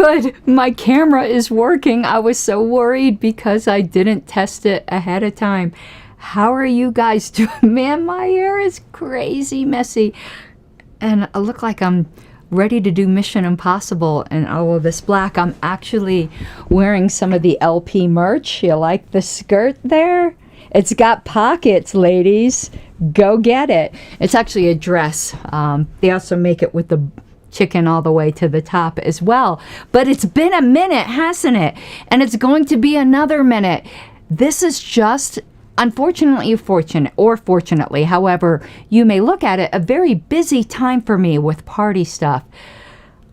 good. My camera is working. I was so worried because I didn't test it ahead of time. How are you guys doing? Man, my hair is crazy messy. And I look like I'm ready to do Mission Impossible in all of this black. I'm actually wearing some of the LP merch. You like the skirt there? It's got pockets, ladies. Go get it. It's actually a dress. They also make it with the chicken all the way to the top as well. But it's been a minute, hasn't it? And it's going to be another minute. This is just, unfortunately, fortunately, however you may look at it, a very busy time for me with party stuff.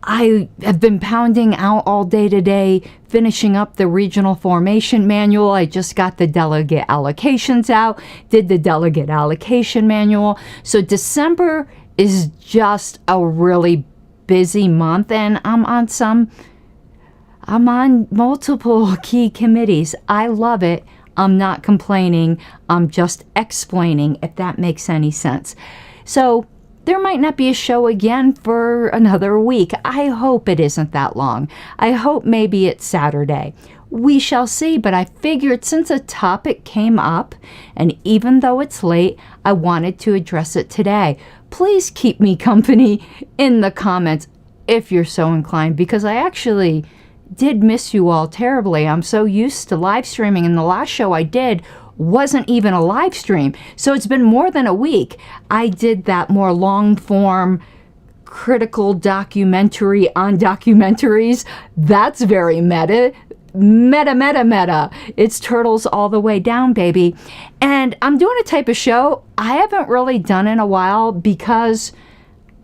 I have been pounding out all day today, finishing up the regional formation manual. I just got the delegate allocations out, did the delegate allocation manual. So December is just a really busy month, and I'm on multiple key committees. I love it. I'm not complaining. I'm just explaining, if that makes any sense. So there might not be a show again for another week. I hope it isn't that long. I hope maybe it's Saturday. We shall see, but I figured since a topic came up, and even though it's late, I wanted to address it today. Please keep me company in the comments if you're so inclined, because I actually did miss you all terribly. I'm so used to live streaming, and the last show I did wasn't even a live stream. So it's been more than a week. I did that more long form critical documentary on documentaries. That's very meta. It's turtles all the way down, baby. And I'm doing a type of show I haven't really done in a while because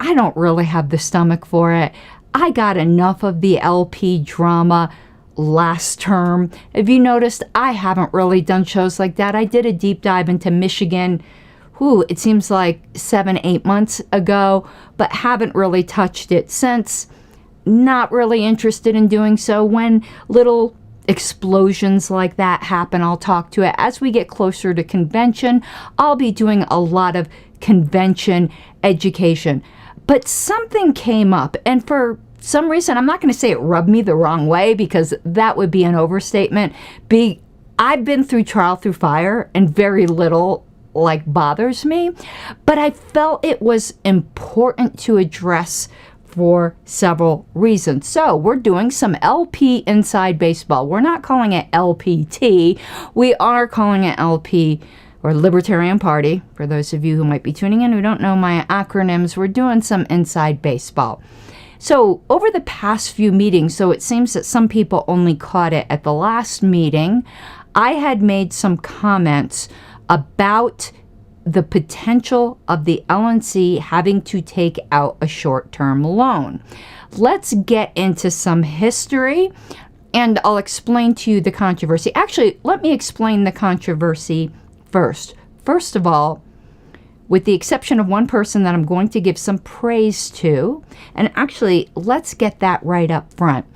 I don't really have the stomach for it. I got enough of the LP drama last term. If you noticed, I haven't really done shows like that. I did a deep dive into Michigan, it seems like 7-8 months ago, but haven't really touched it since. Not really interested in doing so. When little explosions like that happen, I'll talk to it. As we get closer to convention, I'll be doing a lot of convention education. But something came up, and for some reason, I'm not going to say it rubbed me the wrong way because that would be an overstatement. I've been through trial through fire, and very little bothers me, but I felt it was important to address for several reasons. So we're doing some LP Inside Baseball. We're not calling it LPT. We are calling it LP, or Libertarian Party. For those of you who might be tuning in who don't know my acronyms, we're doing some Inside Baseball. So over the past few meetings, so it seems that some people only caught it at the last meeting, I had made some comments about the potential of the LNC having to take out a short-term loan. Let's get into some history, and I'll explain to you the controversy. Actually, let me explain the controversy first. First of all, with the exception of one person that I'm going to give some praise to, and actually, let's get that right up front.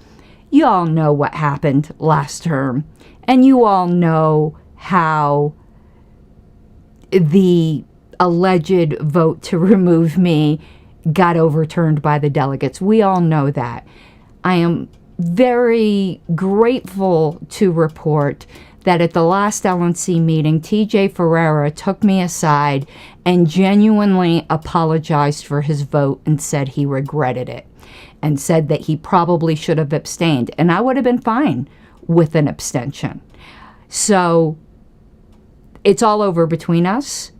You all know what happened last term, and you all know how the alleged vote to remove me got overturned by the delegates. We all know that. I am very grateful to report that at the last LNC meeting, TJ Ferreira took me aside and genuinely apologized for his vote and said he regretted it and said that he probably should have abstained. And I would have been fine with an abstention. So it's all over between us.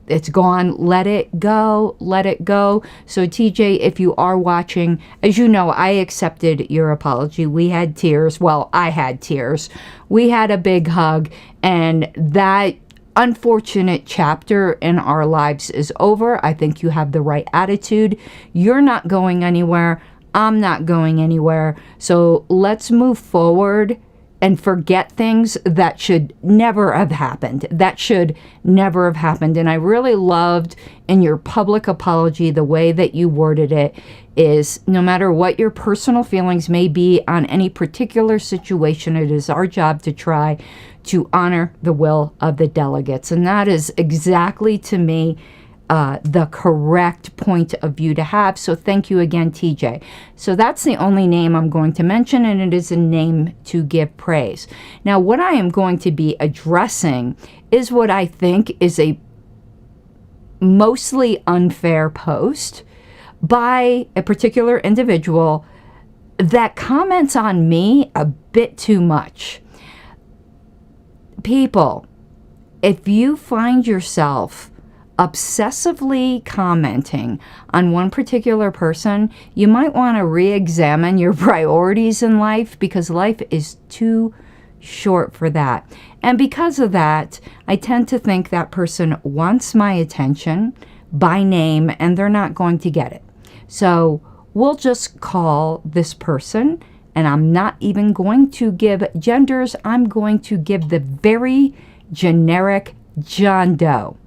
It's gone. Let it go. Let it go. So TJ, if you are watching, as you know, I accepted your apology. We had tears. Well, I had tears. We had a big hug, and that unfortunate chapter in our lives is over. I think you have the right attitude. You're not going anywhere. I'm not going anywhere. So let's move forward and forget things that should never have happened. That should never have happened. And I really loved in your public apology, the way that you worded it is, no matter what your personal feelings may be on any particular situation, it is our job to try to honor the will of the delegates. And that is exactly, to me, the correct point of view to have. So thank you again, TJ. So that's the only name I'm going to mention, and it is a name to give praise. Now, what I am going to be addressing is what I think is a mostly unfair post by a particular individual that comments on me a bit too much. People, if you find yourself obsessively commenting on one particular person, you might want to re-examine your priorities in life, because life is too short for that. And because of that, I tend to think that person wants my attention by name and they're not going to get it. So we'll just call this person, and I'm not even going to give genders. I'm going to give the very generic John Doe.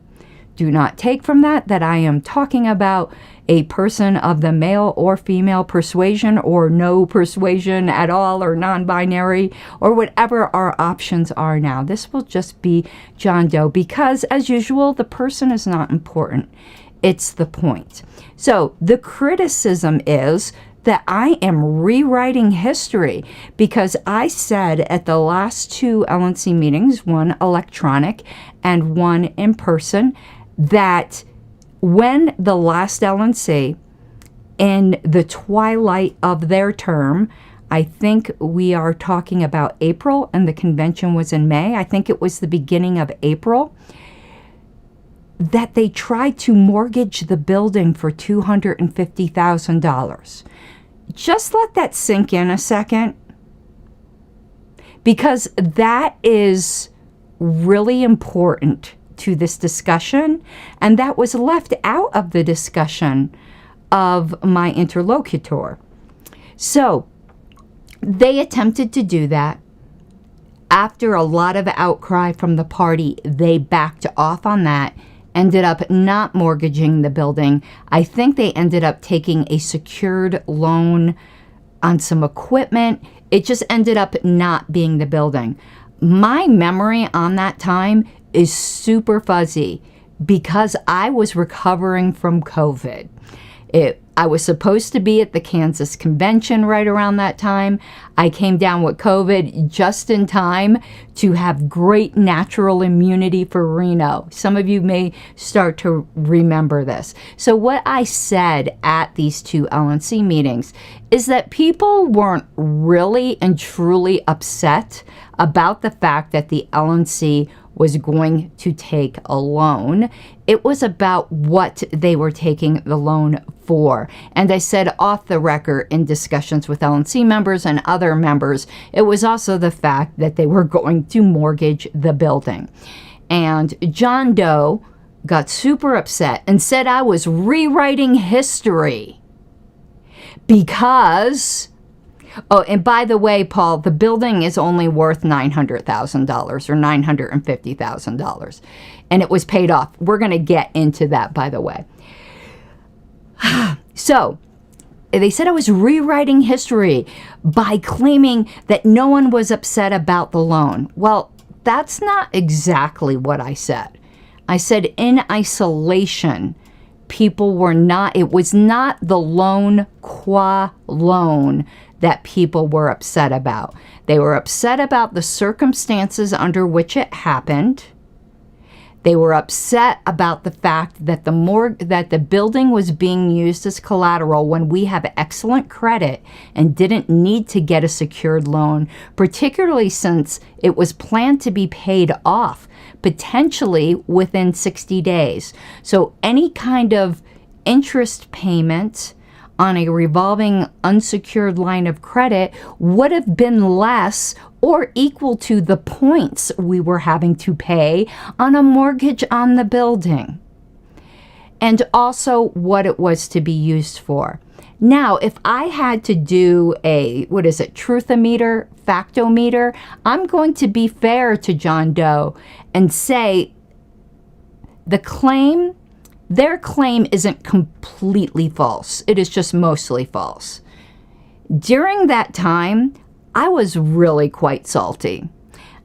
Do not take from that I am talking about a person of the male or female persuasion, or no persuasion at all, or non-binary, or whatever our options are now. This will just be John Doe, because as usual, the person is not important. It's the point. So the criticism is that I am rewriting history, because I said at the last two LNC meetings, one electronic and one in person, that when the last LNC, in the twilight of their term, I think we are talking about April, and the convention was in May. I think it was the beginning of April, that they tried to mortgage the building for $250,000. Just let that sink in a second, because that is really important to this discussion, and that was left out of the discussion of my interlocutor. So they attempted to do that. After a lot of outcry from the party, they backed off on that, ended up not mortgaging the building. I think they ended up taking a secured loan on some equipment. It just ended up not being the building. My memory on that time is super fuzzy, because I was recovering from COVID. I was supposed to be at the Kansas convention right around that time. I came down with COVID just in time to have great natural immunity for Reno. Some of you may start to remember this. So what I said at these two LNC meetings is that people weren't really and truly upset about the fact that the LNC was going to take a loan. It was about what they were taking the loan for. And I said off the record in discussions with LNC members and other members, it was also the fact that they were going to mortgage the building. And John Doe got super upset and said I was rewriting history because... Oh, and by the way, Paul, the building is only worth $900,000 or $950,000, and it was paid off. We're going to get into that, by the way. So they said I was rewriting history by claiming that no one was upset about the loan. Well, that's not exactly what I said. I said in isolation, people were not, it was not the loan qua loan that people were upset about. They were upset about the circumstances under which it happened. They were upset about the fact that the building was being used as collateral when we have excellent credit and didn't need to get a secured loan, particularly since it was planned to be paid off potentially within 60 days. So any kind of interest payment on a revolving unsecured line of credit would have been less or equal to the points we were having to pay on a mortgage on the building, and also what it was to be used for. Now, if I had to do a, truthometer, factometer, I'm going to be fair to John Doe and say their claim isn't completely false. It is just mostly false. During that time, I was really quite salty.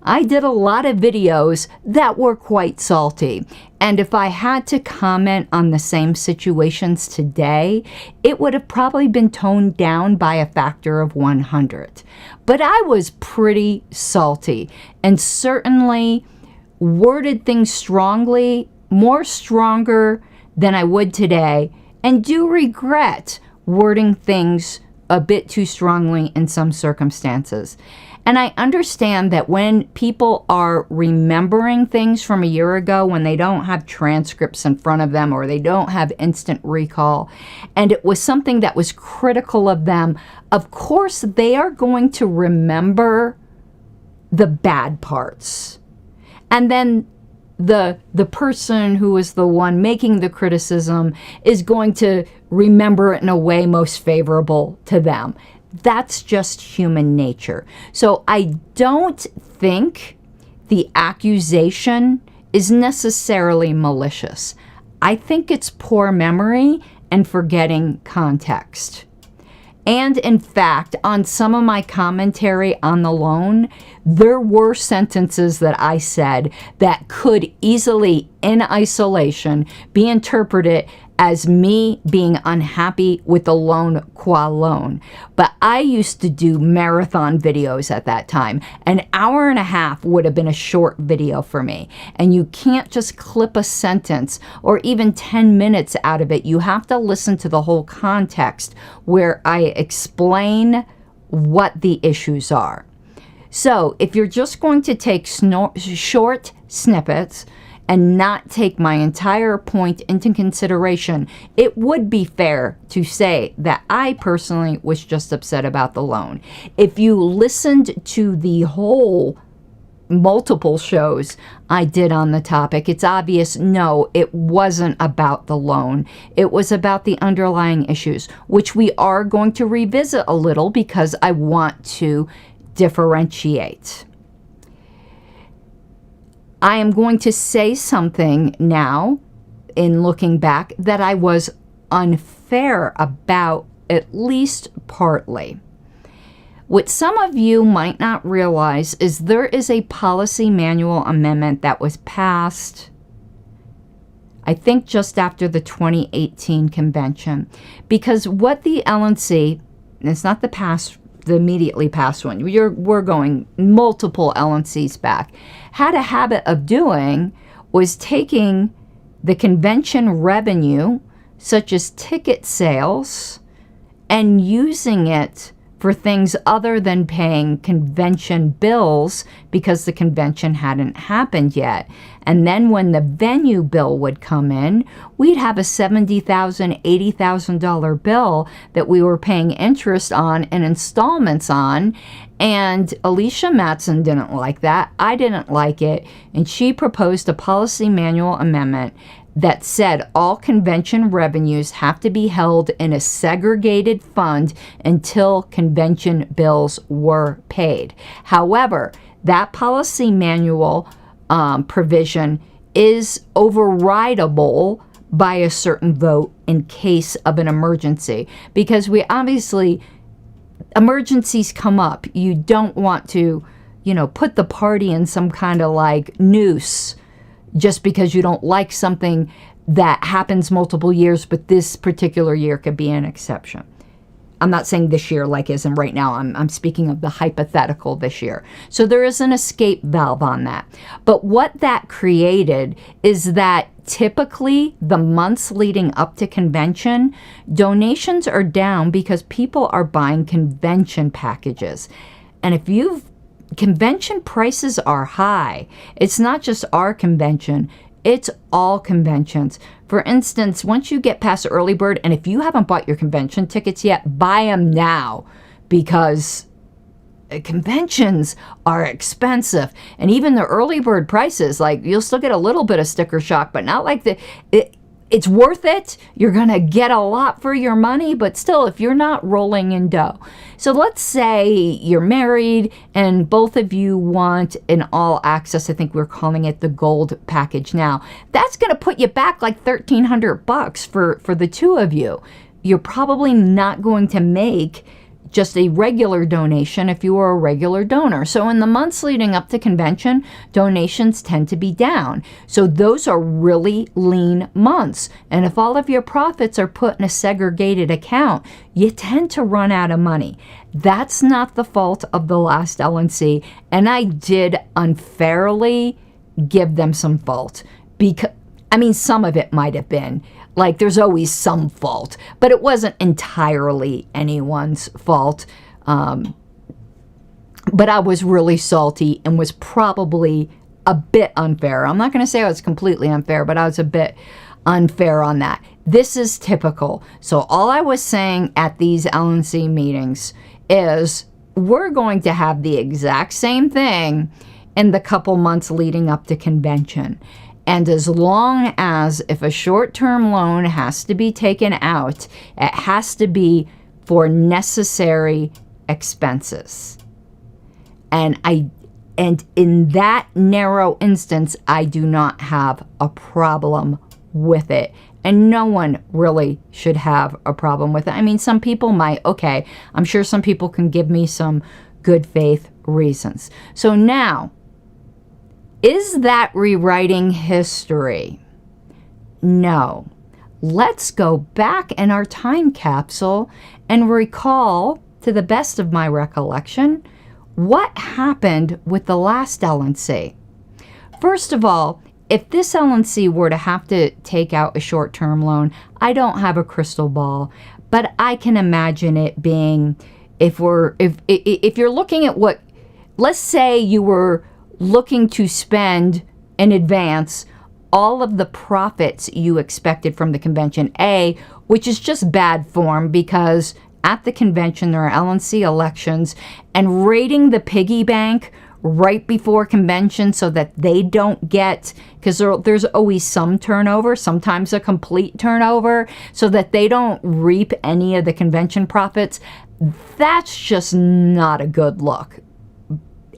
I did a lot of videos that were quite salty. And if I had to comment on the same situations today, it would have probably been toned down by a factor of 100. But I was pretty salty and certainly worded things strongly, more stronger than I would today, and do regret wording things a bit too strongly in some circumstances. And I understand that when people are remembering things from a year ago, when they don't have transcripts in front of them or they don't have instant recall, and it was something that was critical of them, of course they are going to remember the bad parts. And then the person who is the one making the criticism is going to remember it in a way most favorable to them. That's just human nature. So I don't think the accusation is necessarily malicious. I think it's poor memory and forgetting context. And in fact, on some of my commentary on the loan, there were sentences that I said that could easily, in isolation, be interpreted as me being unhappy with the loan qua loan. But I used to do marathon videos at that time. An hour and a half would have been a short video for me. And you can't just clip a sentence or even 10 minutes out of it. You have to listen to the whole context where I explain what the issues are. So if you're just going to take short snippets and not take my entire point into consideration, it would be fair to say that I personally was just upset about the loan. If you listened to the whole multiple shows I did on the topic, it's obvious, no, it wasn't about the loan. It was about the underlying issues, which we are going to revisit a little because I want to differentiate. I am going to say something now, in looking back, that I was unfair about, at least partly. What some of you might not realize is there is a policy manual amendment that was passed, I think just after the 2018 convention. Because what the LNC, and it's not the immediately past one, we're going multiple LNCs back, had a habit of doing was taking the convention revenue, such as ticket sales, and using it for things other than paying convention bills because the convention hadn't happened yet. And then when the venue bill would come in, we'd have a $70,000, $80,000 bill that we were paying interest on and installments on. And Alicia Matson didn't like that. I didn't like it. And she proposed a policy manual amendment that said all convention revenues have to be held in a segregated fund until convention bills were paid. However, that policy manual provision is overridable by a certain vote in case of an emergency, because we obviously, emergencies come up. You don't want to, put the party in some kind of like noose just because you don't like something that happens multiple years, but this particular year could be an exception. I'm not saying this year like as in right now. I'm speaking of the hypothetical this year. So there is an escape valve on that. But what that created is that typically the months leading up to convention, donations are down because people are buying convention packages. And if convention prices are high. It's not just our convention, it's all conventions. For instance, once you get past early bird, and if you haven't bought your convention tickets yet, buy them now, because conventions are expensive. And even the early bird prices, like, you'll still get a little bit of sticker shock, but not like it's worth it. You're going to get a lot for your money, but still, if you're not rolling in dough. So let's say you're married and both of you want an all access, I think we're calling it the gold package now. That's going to put you back like $1,300 for the two of you. You're probably not going to make just a regular donation if you were a regular donor. So in the months leading up to convention, donations tend to be down. So those are really lean months. And if all of your profits are put in a segregated account, you tend to run out of money. That's not the fault of the last LNC. And I did unfairly give them some fault, because, I mean, some of it might have been. Like, there's always some fault, but it wasn't entirely anyone's fault. But I was really salty and was probably a bit unfair. I'm not going to say I was completely unfair, but I was a bit unfair on that. This is typical. So all I was saying at these LNC meetings is we're going to have the exact same thing in the couple months leading up to convention. And as long as if a short-term loan has to be taken out, it has to be for necessary expenses. And in that narrow instance, I do not have a problem with it. And no one really should have a problem with it. I mean, some people might. Okay, I'm sure some people can give me some good faith reasons. So now, is that rewriting history? No. Let's go back in our time capsule and recall, to the best of my recollection, what happened with the last LNC. First of all, if this LNC were to have to take out a short-term loan, I don't have a crystal ball, but I can imagine it being, if you're looking at what, let's say you were looking to spend in advance all of the profits you expected from the convention, which is just bad form, because at the convention there are LNC elections, and raiding the piggy bank right before convention so that they don't get, because there's always some turnover, sometimes a complete turnover, so that they don't reap any of the convention profits, that's just not a good look.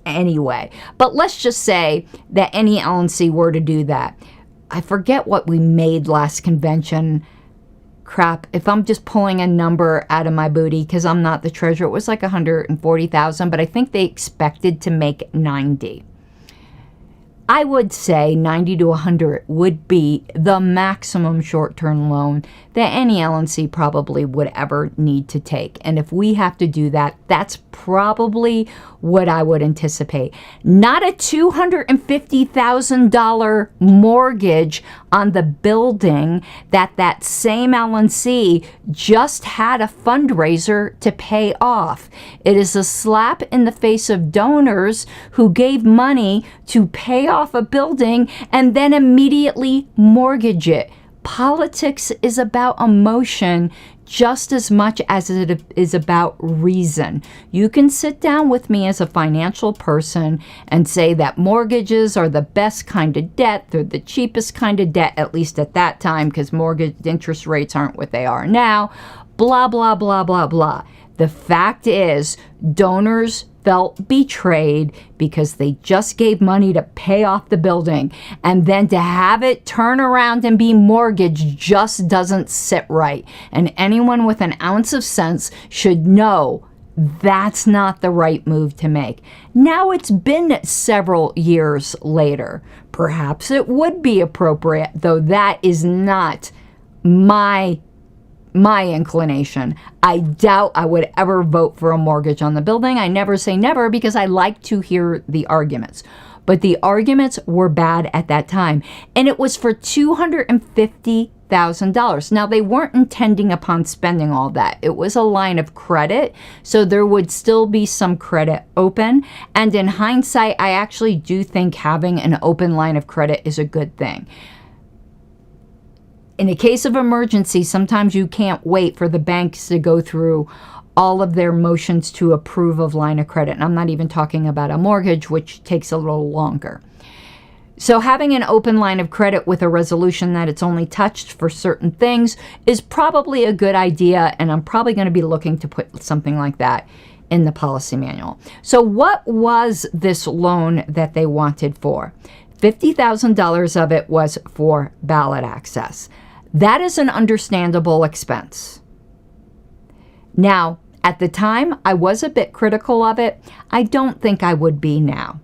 Anyway, but let's just say that any LNC were to do that. I forget what we made last convention. Crap, if I'm just pulling a number out of my booty because I'm not the treasurer, it was like 140,000, but I think they expected to make 90. I would say 90 to 100 would be the maximum short-term loan that any LNC probably would ever need to take. And if we have to do that, that's probably what I would anticipate. Not a $250,000 mortgage on the building that same LNC just had a fundraiser to pay off. It is a slap in the face of donors who gave money to pay off a building and then immediately mortgage it. Politics is about emotion just as much as it is about reason. You can sit down with me as a financial person and say that mortgages are the best kind of debt. They're the cheapest kind of debt, at least at that time, because mortgage interest rates aren't what they are now. Blah, blah, blah, blah, blah. The fact is, donors felt betrayed because they just gave money to pay off the building, and then to have it turn around and be mortgaged just doesn't sit right. And anyone with an ounce of sense should know that's not the right move to make. Now it's been several years later. Perhaps it would be appropriate, though that is not my inclination. I doubt I would ever vote for a mortgage on the building. I never say never because I like to hear the arguments. But the arguments were bad at that time. And it was for $250,000. Now, they weren't intending upon spending all that. It was a line of credit, so there would still be some credit open. And in hindsight, I actually do think having an open line of credit is a good thing. In a case of emergency, sometimes you can't wait for the banks to go through all of their motions to approve of line of credit. And I'm not even talking about a mortgage, which takes a little longer. So having an open line of credit with a resolution that it's only touched for certain things is probably a good idea, and I'm probably going to be looking to put something like that in the policy manual. So what was this loan that they wanted for? $50,000 of it was for ballot access. That is an understandable expense. Now, At the time, I was a bit critical of it. I don't think I would be now.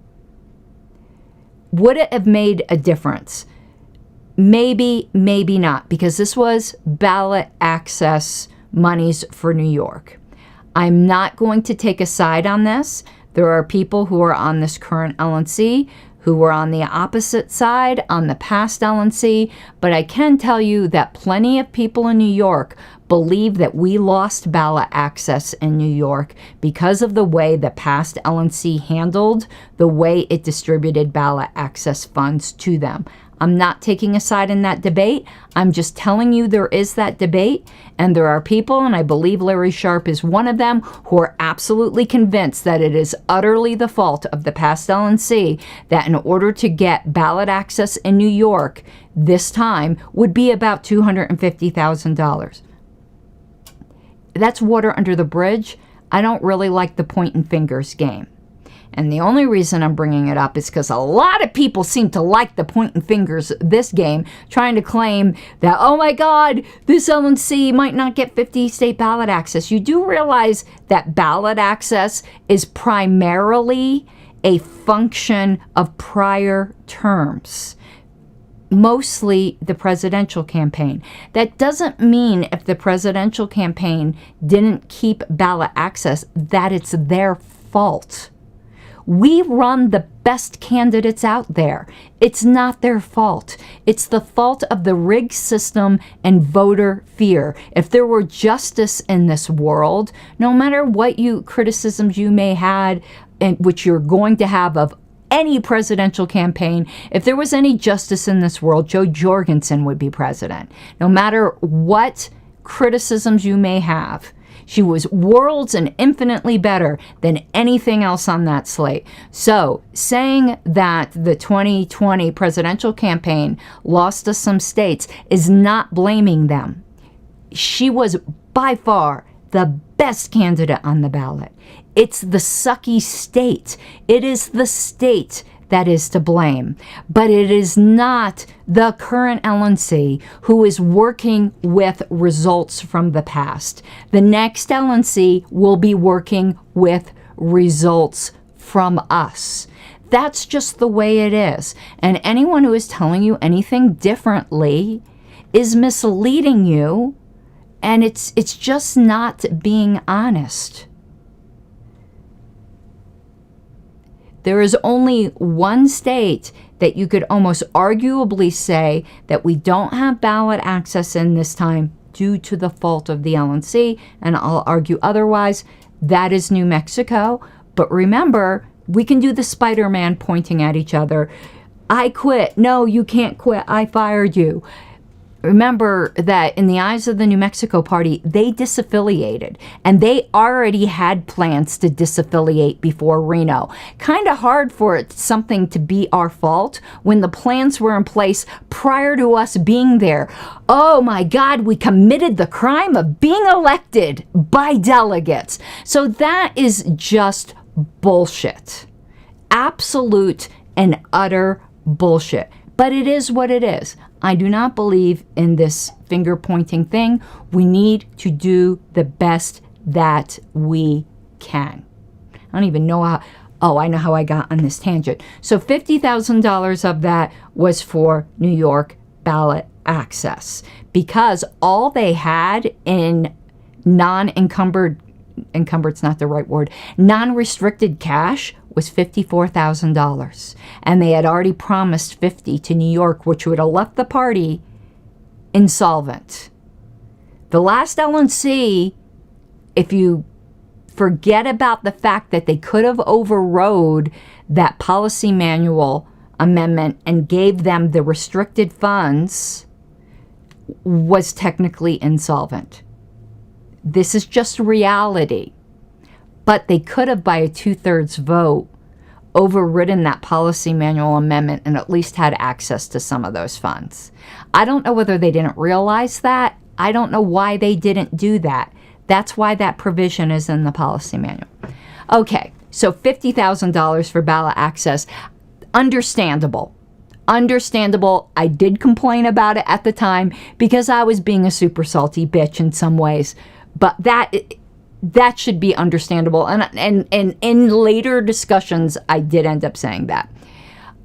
Would it have made a difference? Maybe, maybe not, because this was ballot access monies for New York. I'm not going to take a side on this. There are people who are on this current LNC who were on the opposite side on the past LNC, but I can tell you that plenty of people in New York believe that we lost ballot access in New York because of the way the past LNC handled the way it distributed ballot access funds to them. I'm not taking a side in that debate. I'm just telling you there is that debate, and there are people, and I believe Larry Sharpe is one of them, who are absolutely convinced that it is utterly the fault of the past LNC that in order to get ballot access in New York this time would be about $250,000. That's water under the bridge. I don't really like the pointing fingers game. And the only reason I'm bringing it up is because a lot of people seem to like the pointing fingers this game, trying to claim that, oh my God, this LNC might not get 50 state ballot access. You do realize that ballot access is primarily a function of prior terms, mostly the presidential campaign. That doesn't mean if the presidential campaign didn't keep ballot access that it's their fault. We run the best candidates out there. It's not their fault. It's the fault of the rigged system and voter fear. If there were justice in this world, no matter what criticisms you may have, and which you're going to have of any presidential campaign, if there was any justice in this world, Joe Jorgensen would be president. No matter what criticisms you may have, she was worlds and infinitely better than anything else on that slate. So saying that the 2020 presidential campaign lost us some states is not blaming them. She was by far the best candidate on the ballot. It's the sucky state. It is the state that is to blame. But it is not the current LNC who is working with results from the past. The next LNC will be working with results from us. That's just the way it is. And anyone who is telling you anything differently is misleading you, and it's just not being honest. There is only one state that you could almost arguably say that we don't have ballot access in this time due to the fault of the LNC, and I'll argue otherwise. That is New Mexico. But remember, we can do the Spider-Man pointing at each other. I quit. No, you can't quit. I fired you. Remember that in the eyes of the New Mexico Party, they disaffiliated, and they already had plans to disaffiliate before Reno. Kind of hard for it something to be our fault when the plans were in place prior to us being there. Oh my God, we committed the crime of being elected by delegates. So that is just bullshit. Absolute and utter bullshit. But it is what it is. I do not believe in this finger pointing thing. We need to do the best that we can. I don't even know how. Oh, I know how I got on this tangent. So $50,000 of that was for New York ballot access, because all they had in encumbred's not the right word, non-restricted cash was $54,000. And they had already promised $50,000 to New York, which would have left the party insolvent. The last LNC, if you forget about the fact that they could have overrode that policy manual amendment and gave them the restricted funds, was technically insolvent. This is just reality. But they could have, by a 2/3 vote, overridden that policy manual amendment and at least had access to some of those funds. I don't know whether they didn't realize that. I don't know why they didn't do that. That's why that provision is in the policy manual. Okay, so $50,000 for ballot access. Understandable. Understandable. I did complain about it at the time because I was being a super salty bitch in some ways. But that that should be understandable. And in later discussions, I did end up saying that.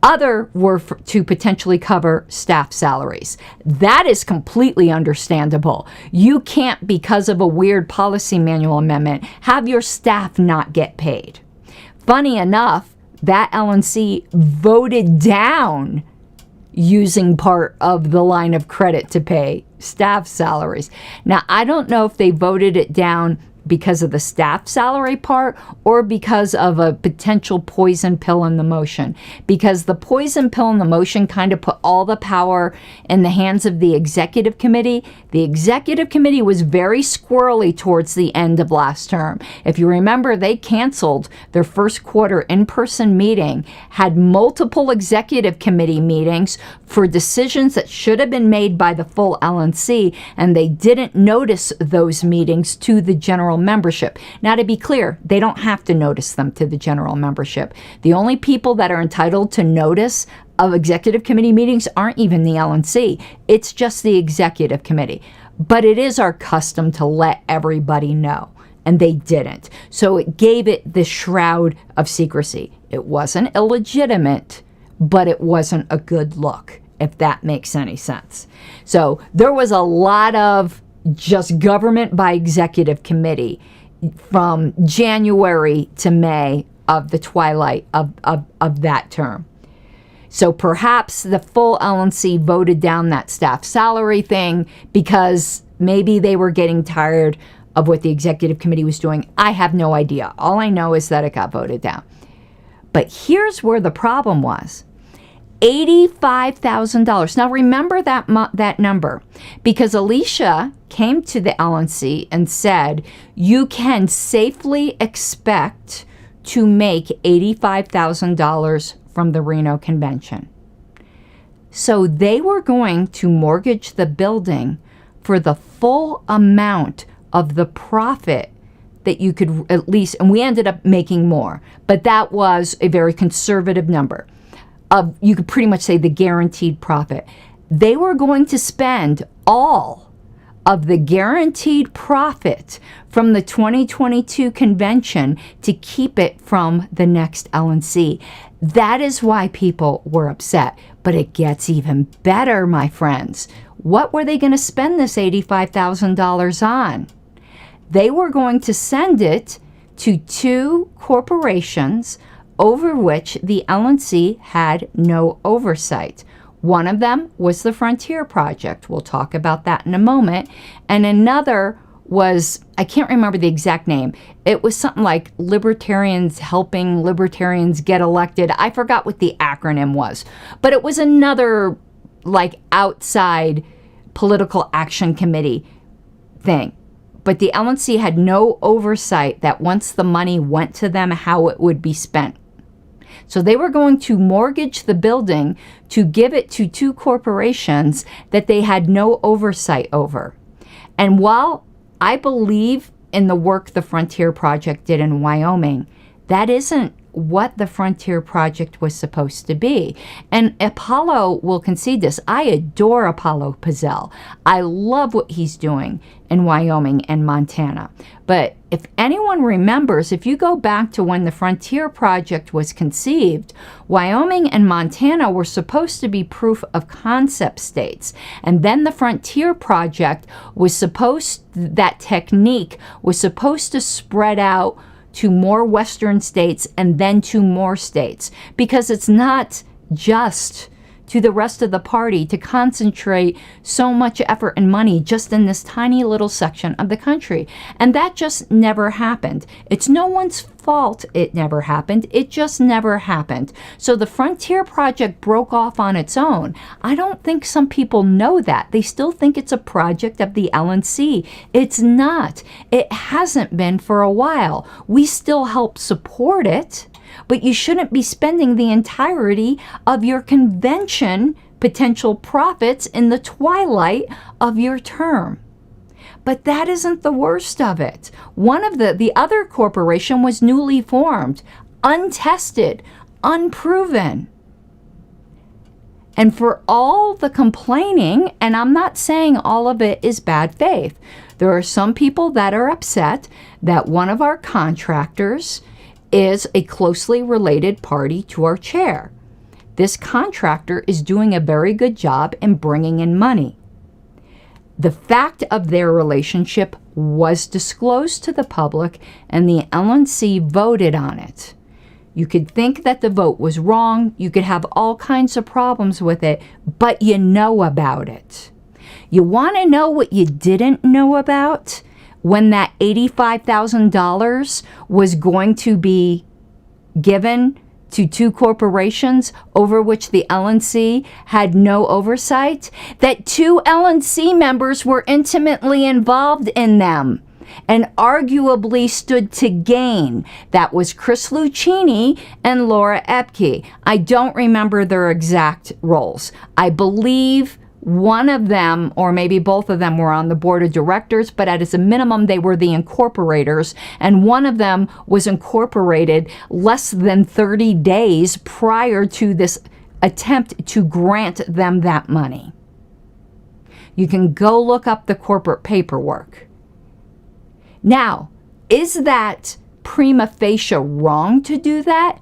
Other were to potentially cover staff salaries. That is completely understandable. You can't, because of a weird policy manual amendment, have your staff not get paid. Funny enough, that LNC voted down using part of the line of credit to pay staff salaries. Now, I don't know if they voted it down because of the staff salary part or because of a potential poison pill in the motion. Because the poison pill in the motion kind of put all the power in the hands of the executive committee. The executive committee was very squirrely towards the end of last term. If you remember, they canceled their first quarter in-person meeting, had multiple executive committee meetings for decisions that should have been made by the full LNC, and they didn't notice those meetings to the general membership. Now, to be clear, they don't have to notice them to the general membership. The only people that are entitled to notice of executive committee meetings aren't even the LNC. It's just the executive committee. But it is our custom to let everybody know, and they didn't. So it gave it the shroud of secrecy. It wasn't illegitimate, but it wasn't a good look, if that makes any sense. So there was a lot of just government by executive committee from January to May of the twilight of that term. So perhaps the full LNC voted down that staff salary thing because maybe they were getting tired of what the executive committee was doing. I have no idea. All I know is that it got voted down. But here's where the problem was. $85,000. Now remember that number, because Alicia came to the LNC and said, you can safely expect to make $85,000 from the Reno convention. So they were going to mortgage the building for the full amount of the profit that you could at least, and we ended up making more, but that was a very conservative number. You could pretty much say the guaranteed profit. They were going to spend all of the guaranteed profit from the 2022 convention to keep it from the next LNC. That is why people were upset. But it gets even better, my friends. What were they going to spend this $85,000 on? They were going to send it to 2 corporations over which the LNC had no oversight. One of them was the Frontier Project. We'll talk about that in a moment. And another was, I can't remember the exact name. It was something like Libertarians Helping Libertarians Get Elected. I forgot what the acronym was. But it was another like outside political action committee thing. But the LNC had no oversight that once the money went to them, how it would be spent. So they were going to mortgage the building to give it to 2 corporations that they had no oversight over. And while I believe in the work the Frontier Project did in Wyoming, that isn't what the Frontier Project was supposed to be. And Apollo will concede this. I adore Apollo Pizzell. I love what he's doing in Wyoming and Montana. But if anyone remembers, if you go back to when the Frontier Project was conceived, Wyoming and Montana were supposed to be proof of concept states. And then the Frontier Project was that technique was supposed to spread out to more Western states and then to more states, because it's not just to the rest of the party to concentrate so much effort and money just in this tiny little section of the country. And that just never happened. It's no one's fault it never happened. It just never happened. So the Frontier Project broke off on its own. I don't think some people know that. They still think it's a project of the LNC. It's not. It hasn't been for a while. We still help support it. But you shouldn't be spending the entirety of your convention potential profits in the twilight of your term. But that isn't the worst of it. One of the other corporation was newly formed, untested, unproven. And for all the complaining, and I'm not saying all of it is bad faith, there are some people that are upset that one of our contractors is a closely related party to our chair. This contractor is doing a very good job in bringing in money. The fact of their relationship was disclosed to the public, and the LNC voted on it. You could think that the vote was wrong. You could have all kinds of problems with it, but you know about it. You want to know what you didn't know about? When that $85,000 was going to be given to two corporations over which the LNC had no oversight, that two LNC members were intimately involved in them and arguably stood to gain. That was Chris Lucchini and Laura Epke. I don't remember their exact roles. I believe one of them, or maybe both of them, were on the board of directors, but as a minimum, they were the incorporators, and one of them was incorporated less than 30 days prior to this attempt to grant them that money. You can go look up the corporate paperwork. Now, is that prima facie wrong to do that?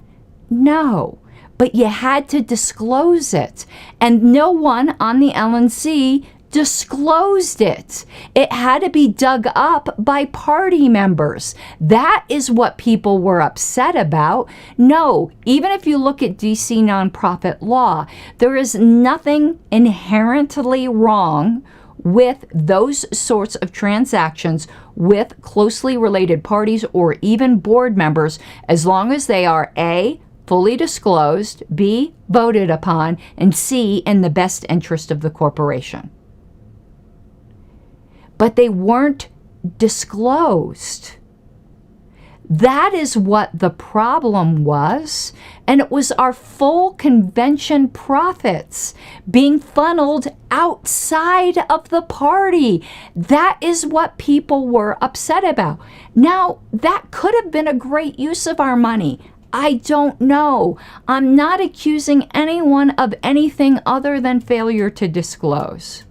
No. But you had to disclose it. And no one on the LNC disclosed it. It had to be dug up by party members. That is what people were upset about. No, even if you look at DC nonprofit law, there is nothing inherently wrong with those sorts of transactions with closely related parties or even board members, as long as they are A, fully disclosed, B, voted upon, and C, in the best interest of the corporation. But they weren't disclosed. That is what the problem was, and it was our full convention profits being funneled outside of the party. That is what people were upset about. Now, that could have been a great use of our money. I don't know. I'm not accusing anyone of anything other than failure to disclose.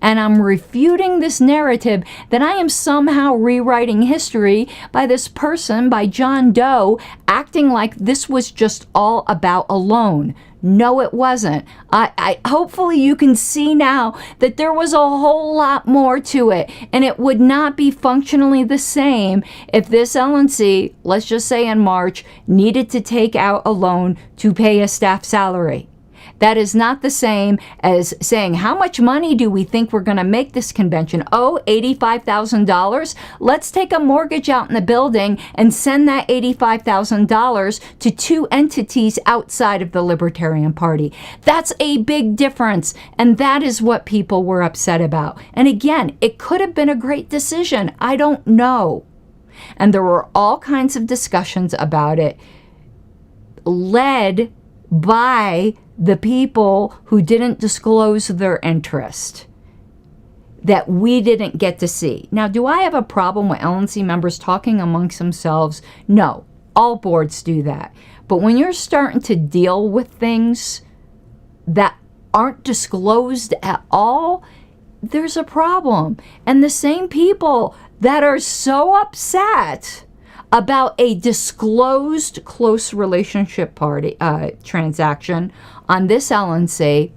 And I'm refuting this narrative that I am somehow rewriting history by this person, by John Doe, acting like this was just all about a loan. No, it wasn't. I hopefully you can see now that there was a whole lot more to it, and it would not be functionally the same if this LNC, let's just say in March, needed to take out a loan to pay a staff salary. That is not the same as saying, how much money do we think we're going to make this convention? Oh, $85,000. Let's take a mortgage out in the building and send that $85,000 to two entities outside of the Libertarian Party. That's a big difference, and that is what people were upset about. And again, it could have been a great decision. I don't know. And there were all kinds of discussions about it, led by the people who didn't disclose their interest, that we didn't get to see. Now, do I have a problem with LNC members talking amongst themselves? No, all boards do that. But when you're starting to deal with things that aren't disclosed at all, there's a problem. And the same people that are so upset about a disclosed close relationship party transaction on this LNC,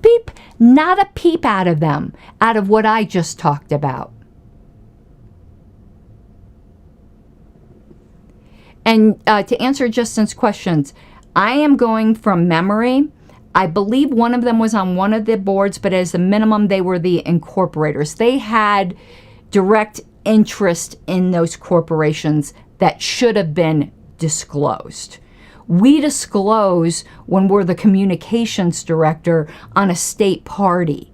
beep, not a peep out of them, out of what I just talked about. And to answer Justin's questions, I am going from memory. I believe one of them was on one of the boards, but as a minimum, they were the incorporators. They had direct interest in those corporations that should have been disclosed. We disclose when we're the communications director on a state party.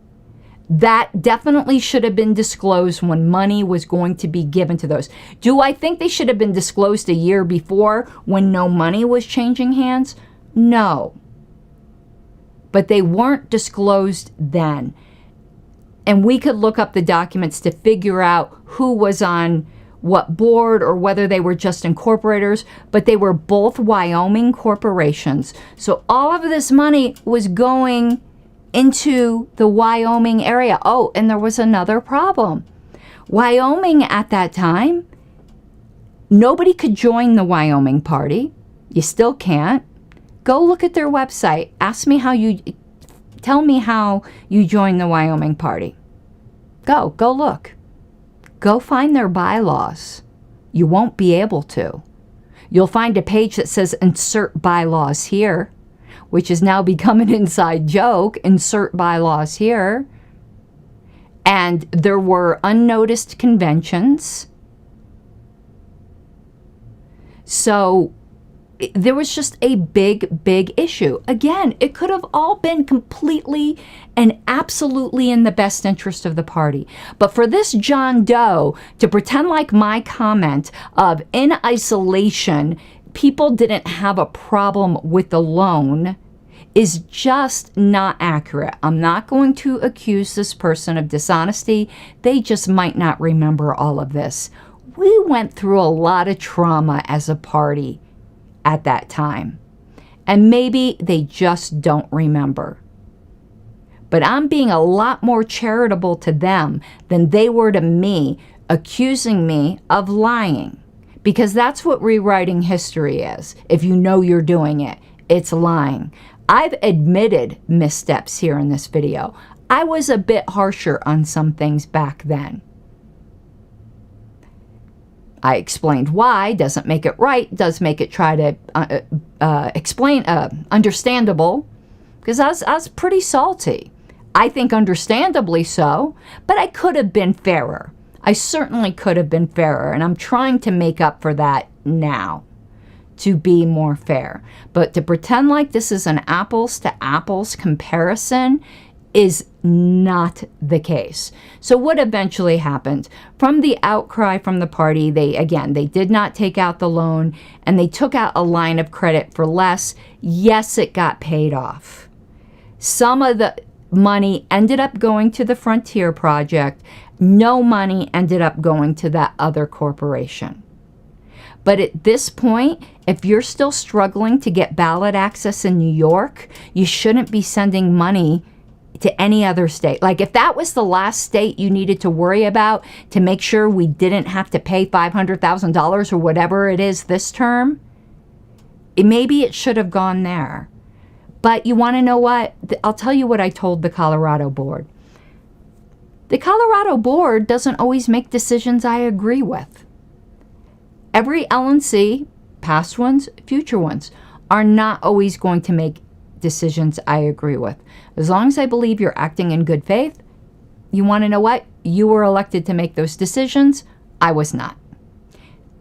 That definitely should have been disclosed when money was going to be given to those. Do I think they should have been disclosed a year before when no money was changing hands? No. But they weren't disclosed then. And we could look up the documents to figure out who was on what board or whether they were just incorporators, but they were both Wyoming corporations. So all of this money was going into the Wyoming area. Oh, and there was another problem. Wyoming at that time, nobody could join the Wyoming Party. You still can't. Go look at their website. Tell me how you joined the Wyoming Party. Go look. Go find their bylaws. You won't be able to. You'll find a page that says insert bylaws here, which has now become an inside joke. Insert bylaws here. And there were unnoticed conventions. So there was just a big issue. Again, it could have all been completely and absolutely in the best interest of the party. But for this John Doe to pretend like my comment of in isolation, people didn't have a problem with the loan is just not accurate. I'm not going to accuse this person of dishonesty. They just might not remember all of this. We went through a lot of trauma as a party at that time. And maybe they just don't remember. But I'm being a lot more charitable to them than they were to me, accusing me of lying. Because that's what rewriting history is. If you know you're doing it, it's lying. I've admitted missteps here in this video. I was a bit harsher on some things back then. I explained why, doesn't make it right, does make it try to explain, understandable, because I was pretty salty. I think understandably so, but I could have been fairer. I certainly could have been fairer, and I'm trying to make up for that now, to be more fair. But to pretend like this is an apples to apples comparison is not the case. So what eventually happened? From the outcry from the party, they did not take out the loan, and they took out a line of credit for less. Yes, it got paid off. Some of the money ended up going to the Frontier Project. No money ended up going to that other corporation. But at this point, if you're still struggling to get ballot access in New York, you shouldn't be sending money to any other state. Like if that was the last state you needed to worry about to make sure we didn't have to pay $500,000 or whatever it is this term, maybe it should have gone there. But you want to know what? I'll tell you what I told the Colorado board. The Colorado board doesn't always make decisions I agree with. Every LNC, past ones, future ones, are not always going to make decisions I agree with. As long as I believe you're acting in good faith, you want to know what? You were elected to make those decisions. I was not.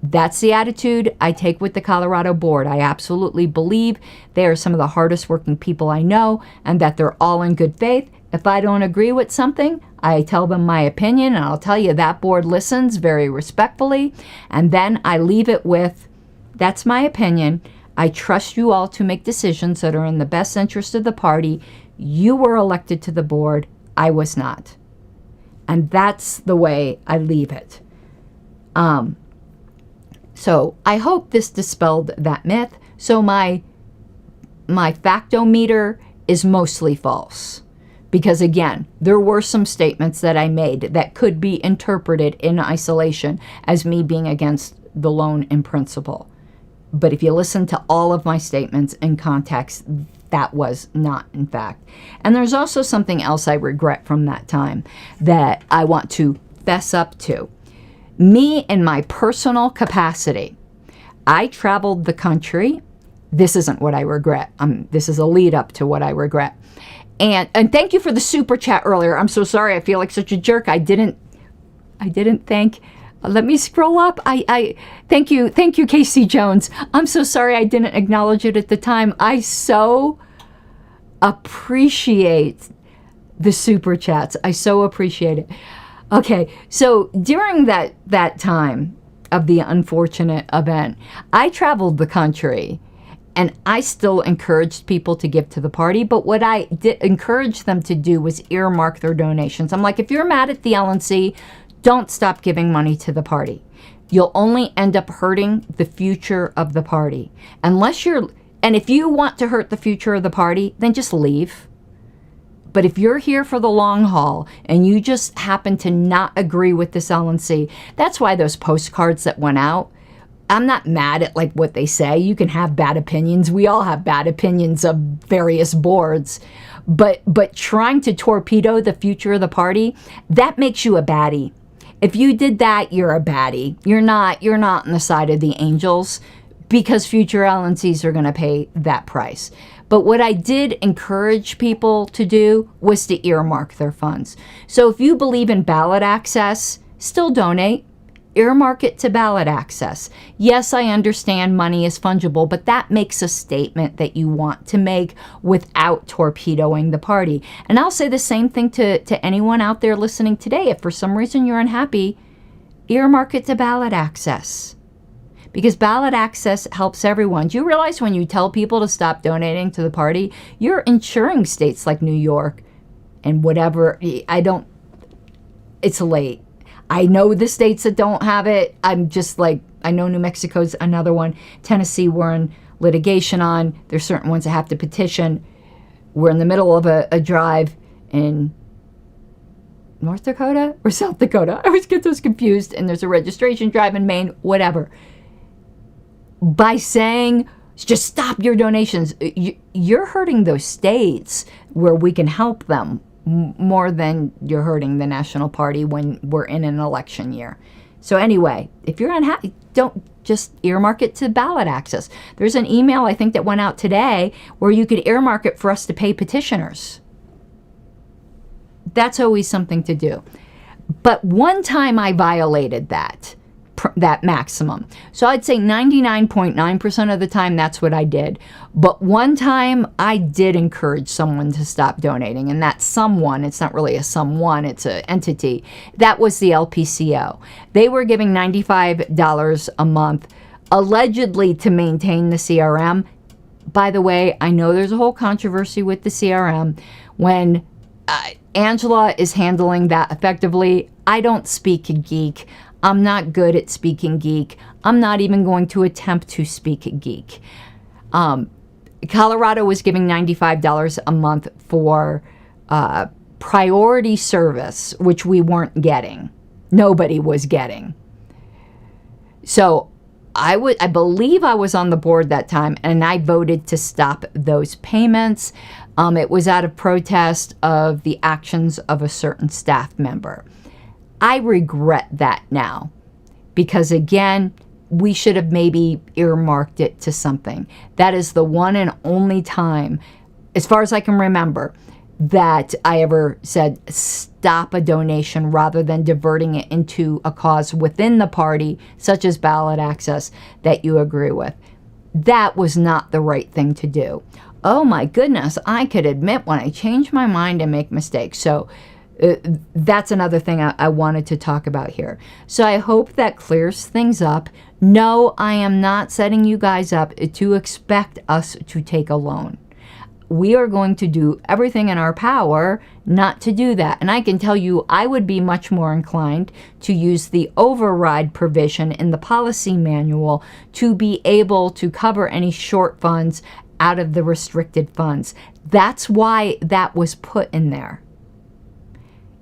That's the attitude I take with the Colorado board. I absolutely believe they are some of the hardest working people I know and that they're all in good faith. If I don't agree with something, I tell them my opinion, and I'll tell you that board listens very respectfully, and then I leave it with, that's my opinion. I trust you all to make decisions that are in the best interest of the party. You were elected to the board. I was not. And that's the way I leave it. So I hope this dispelled that myth. So my factometer is mostly false. Because again, there were some statements that I made that could be interpreted in isolation as me being against the loan in principle. But if you listen to all of my statements in context, that was not in fact. And there's also something else I regret from that time that I want to fess up to. Me in my personal capacity, I traveled the country. This isn't what I regret. This is a lead up to what I regret. And thank you for the super chat earlier. I'm so sorry. I feel like such a jerk. I didn't thank. Let me scroll up. I thank you, Casey Jones. I'm so sorry I didn't acknowledge it at the time. I so appreciate the super chats. I so appreciate it. Okay, so during that time of the unfortunate event, I traveled the country. And I still encouraged people to give to the party, but what I did encourage them to do was earmark their donations. I'm like, if you're mad at the LNC, don't stop giving money to the party. You'll only end up hurting the future of the party. And if you want to hurt the future of the party, then just leave. But if you're here for the long haul and you just happen to not agree with this LNC, that's why those postcards that went out, I'm not mad at like what they say. You can have bad opinions. We all have bad opinions of various boards. But trying to torpedo the future of the party, that makes you a baddie. If you did that, you're a baddie. You're not on the side of the angels, because future LNCs are going to pay that price. But what I did encourage people to do was to earmark their funds. So if you believe in ballot access, still donate. Earmark it to ballot access. Yes, I understand money is fungible, but that makes a statement that you want to make without torpedoing the party. And I'll say the same thing to anyone out there listening today. If for some reason you're unhappy, earmark it to ballot access. Because ballot access helps everyone. Do you realize when you tell people to stop donating to the party, you're insuring states like New York and whatever. It's late. I know the states that don't have it. I'm just like, I know New Mexico's another one. Tennessee, we're in litigation on. There's certain ones that have to petition. We're in the middle of a drive in North Dakota or South Dakota. I always get those confused. And there's a registration drive in Maine, whatever. By saying, just stop your donations, you're hurting those states where we can help them more than you're hurting the national party when we're in an election year. So anyway, if you're unhappy, don't just earmark it to ballot access. There's an email I think that went out today where you could earmark it for us to pay petitioners. That's always something to do. But one time I violated that maximum. So I'd say 99.9% of the time that's what I did. But one time I did encourage someone to stop donating, and that someone, it's not really a someone, it's an entity. That was the LPCO. They were giving $95 a month, allegedly to maintain the CRM. By the way, I know there's a whole controversy with the CRM. When Angela is handling that effectively, I don't speak geek. I'm not good at speaking geek. I'm not even going to attempt to speak geek. Colorado was giving $95 a month for priority service, which we weren't getting. Nobody was getting. So I believe I was on the board that time, and I voted to stop those payments. It was out of protest of the actions of a certain staff member. I regret that now, because again, we should have maybe earmarked it to something. That is the one and only time, as far as I can remember, that I ever said stop a donation rather than diverting it into a cause within the party, such as ballot access, that you agree with. That was not the right thing to do. Oh my goodness, I could admit when I change my mind and make mistakes. So that's another thing I wanted to talk about here. So I hope that clears things up. No, I am not setting you guys up to expect us to take a loan. We are going to do everything in our power not to do that. And I can tell you, I would be much more inclined to use the override provision in the policy manual to be able to cover any short funds out of the restricted funds. That's why that was put in there.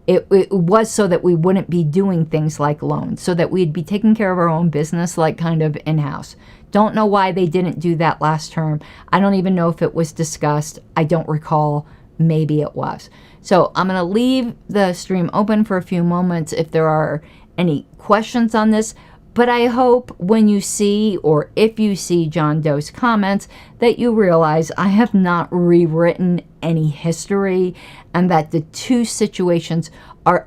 It was so that we wouldn't be doing things like loans, so that we'd be taking care of our own business, like kind of in-house. Don't know why they didn't do that last term. I don't even know if it was discussed. I don't recall. Maybe it was. So I'm going to leave the stream open for a few moments if there are any questions on this. But I hope when you see, or if you see John Doe's comments, that you realize I have not rewritten any history, and that the two situations are,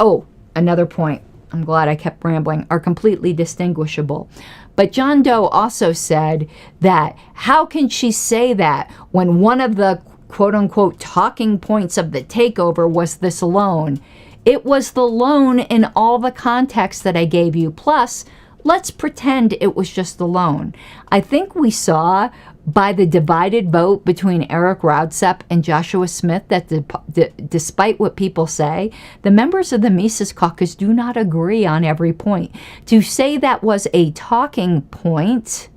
another point, I'm glad I kept rambling, are completely distinguishable. But John Doe also said that how can she say that when one of the quote-unquote talking points of the takeover was this loan? It was the loan in all the context that I gave you, plus let's pretend it was just the loan. I think we saw by the divided vote between Eric Raudsep and Joshua Smith that despite what people say, the members of the Mises Caucus do not agree on every point. To say that was a talking point,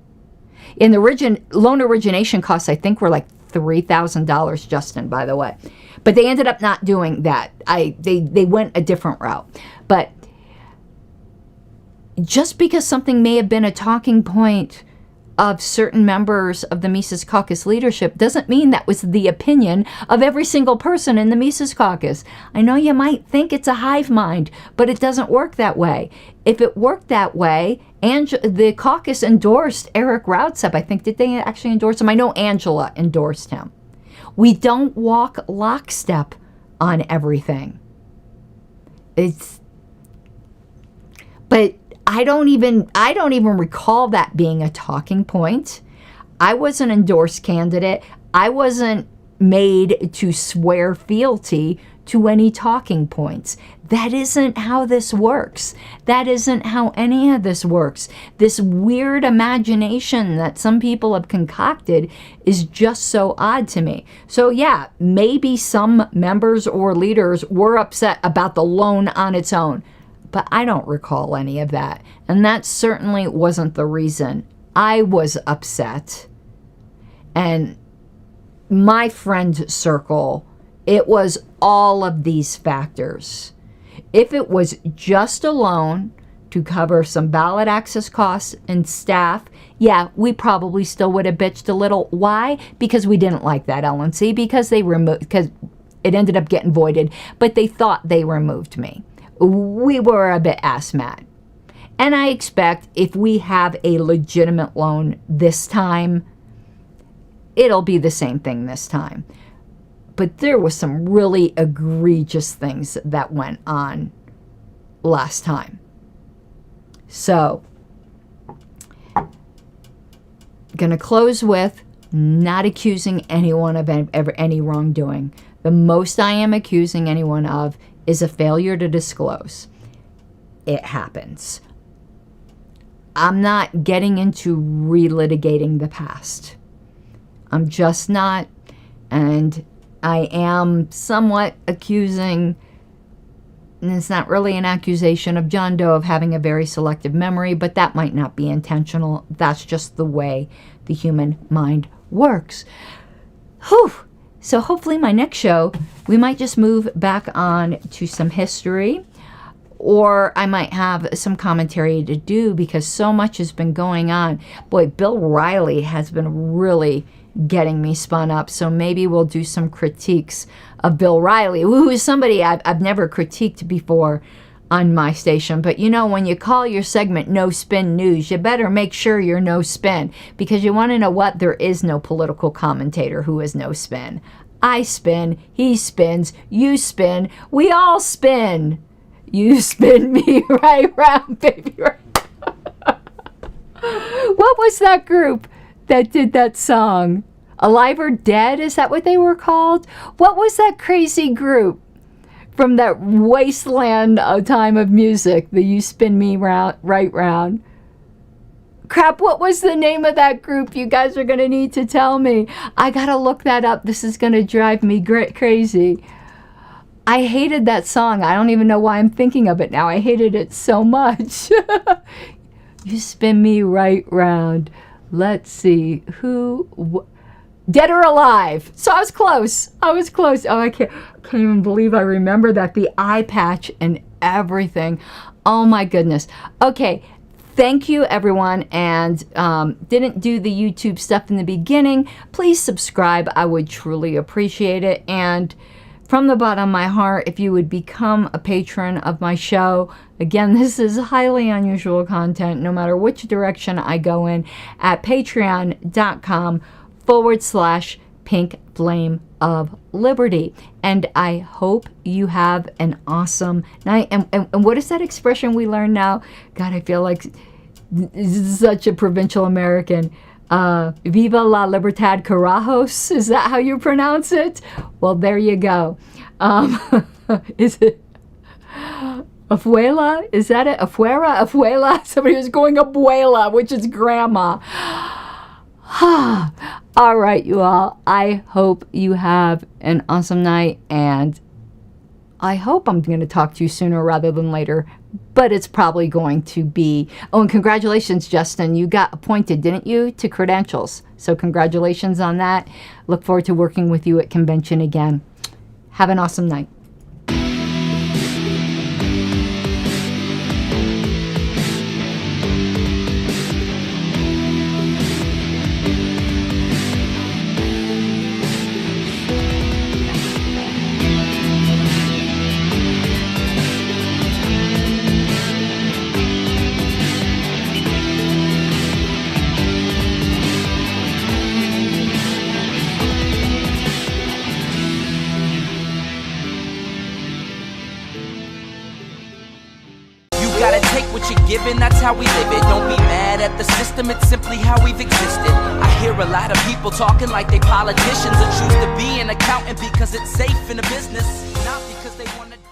in the loan origination costs, I think were like $3,000, Justin, by the way. But they ended up not doing that. They went a different route. But just because something may have been a talking point of certain members of the Mises Caucus leadership doesn't mean that was the opinion of every single person in the Mises Caucus. I know you might think it's a hive mind, but it doesn't work that way. If it worked that way, the caucus endorsed Eric Rautzep. I think, did they actually endorse him? I know Angela endorsed him. We don't walk lockstep on everything. But I don't even recall that being a talking point. I was an endorsed candidate. I wasn't made to swear fealty to any talking points. That isn't how this works. That isn't how any of this works. This weird imagination that some people have concocted is just so odd to me. So yeah, maybe some members or leaders were upset about the loan on its own, but I don't recall any of that. And that certainly wasn't the reason I was upset. And my friend circle, it was all of these factors. If it was just a loan to cover some ballot access costs and staff, yeah, we probably still would have bitched a little. Why? Because we didn't like that LNC, because it ended up getting voided, but they thought they removed me. We were a bit ass mad. And I expect if we have a legitimate loan this time, it'll be the same thing this time. But there was some really egregious things that went on last time. So, gonna close with not accusing anyone of any wrongdoing. The most I am accusing anyone of is a failure to disclose. It happens. I'm not getting into relitigating the past. I'm just not. And I am somewhat accusing, and it's not really an accusation, of John Doe of having a very selective memory, but that might not be intentional. That's just the way the human mind works. Whew. So hopefully my next show, we might just move back on to some history, or I might have some commentary to do because so much has been going on. Boy, Bill Riley has been really getting me spun up, so maybe we'll do some critiques of Bill Riley, who is somebody I've never critiqued before on my station. But you know, when you call your segment No Spin News, you better make sure you're no spin, because you want to know what? There is no political commentator who is no spin. I spin, he spins, you spin, we all spin. You spin me right round, baby. Right. What was that group that did that song? Alive or Dead? Is that what they were called? What was that crazy group from that wasteland of time of music, the You Spin Me Right Round? Crap, what was the name of that group? You guys are going to need to tell me. I got to look that up. This is going to drive me crazy. I hated that song. I don't even know why I'm thinking of it now. I hated it so much. You spin me right round. Let's see. Dead or Alive. So I was close. Oh, I can't even believe I remember that. The eye patch and everything. Oh my goodness. Okay. Thank you, everyone. And didn't do the YouTube stuff in the beginning. Please subscribe. I would truly appreciate it. And from the bottom of my heart, if you would become a patron of my show. Again, this is highly unusual content, no matter which direction I go in, at patreon.com/Pink Flame of Liberty. And I hope you have an awesome night. And what is that expression we learn now? God, I feel like such a provincial American. Viva la Libertad Carajos. Is that how you pronounce it? Well, there you go. Is it Afuela? Is that it? Afuera? Afuela? Somebody was going abuela, which is grandma. All right, you all. I hope you have an awesome night, and I hope I'm going to talk to you sooner rather than later, but it's probably going to be... Oh, and congratulations, Justin. You got appointed, didn't you, to credentials? So congratulations on that. Look forward to working with you at convention again. Have an awesome night. Gotta take what you're given, that's how we live it. Don't be mad at the system, it's simply how we've existed. I hear a lot of people talking like they politicians and choose to be an accountant because it's safe in a business, not because they want to